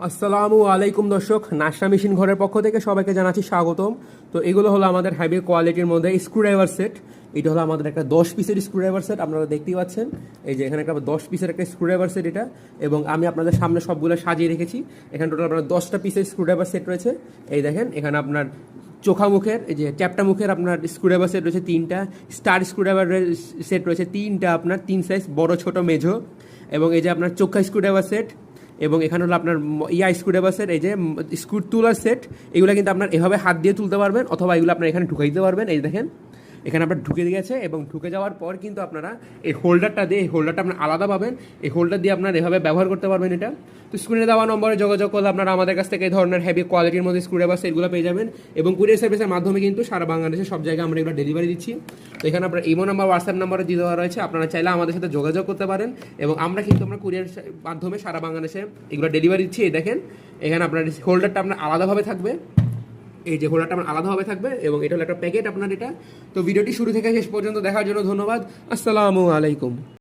আসসালামু আলাইকুম দর্শক, নাশরা মেশিন ঘরের পক্ষ থেকে সবাইকে জানাচ্ছি স্বাগতম। তো এগুলো হলো আমাদের হেভি কোয়ালিটির মধ্যে স্ক্রুড্রাইভার সেট। এটা হলো আমাদের একটা 10 পিসের স্ক্রুড্রাইভার সেট, আপনারা দেখতেই পাচ্ছেন। এই যে এখানে একটা 10 পিসের একটা স্ক্রুড্রাইভার সেট এটা, এবং আমি আপনাদের সামনে সবগুলো সাজিয়ে রেখেছি। এখানে টোটাল আপনার 10টা পিসের স্ক্রুড্রাইভার সেট রয়েছে। এই দেখেন, এখানে আপনার চোখা মুখের, এই যে চ্যাপটা মুখের আপনার স্ক্রুড্রাইভার সেট রয়েছে 3টা। স্টার স্ক্রুড্রাইভার সেট রয়েছে 3টা, আপনার 3 সাইজ, বড় ছোট মেঝো। এবং এই যে আপনার চোখা স্ক্রুড্রাইভার সেট, এবং এখানে হলো আপনার স্ক্রুড্রাইভার সেট, এই যে স্ক্রু তুলার সেট। এগুলো কিন্তু আপনার এভাবে হাত দিয়ে তুলতে পারবেন, অথবা এগুলো আপনার এখানে ঢুকাই দিতে পারবেন। এই দেখেন, এখানে আপনার ঢুকে গেছে, এবং ঢুকে যাওয়ার পর কিন্তু আপনারা এই হোল্ডারটা দিয়ে, এই হোল্ডারটা আপনার আলাদা পাবেন। এই হোল্ডার দিয়ে আপনার এভাবে ব্যবহার করতে পারবেন এটা। তো স্ক্রিনে দেওয়া নম্বরে যোগাযোগ করলে আপনারা আমাদের কাছ থেকে এই ধরনের হেভি কোয়ালিটির মধ্যে স্ক্রুড্রাইভার সেটগুলো পেয়ে যাবেন। এবং কুরিয়ার সার্ভিসের মাধ্যমে কিন্তু সারা বাংলাদেশে সব জায়গায় আমরা এগুলো ডেলিভারি দিচ্ছি। তো এখানে আপনার ইমো নাম্বার, হোয়াটসঅ্যাপ নাম্বারে দিয়ে দেওয়া রয়েছে, আপনারা চাইলে আমাদের সাথে যোগাযোগ করতে পারেন। এবং আমরা কিন্তু আমরা কুরিয়ার মাধ্যমে সারা বাংলাদেশে এগুলো ডেলিভারি দিচ্ছি। এই দেখেন, এখানে আপনার হোল্ডারটা আপনার আলাদাভাবে থাকবে। এই যে হোল্ডারটা আমার আলাদাভাবে থাকবে, এবং এটা হলো একটা প্যাকেট আপনার এটা। তো ভিডিওটি শুরু থেকে শেষ পর্যন্ত দেখার জন্য ধন্যবাদ। আসসালামু আলাইকুম।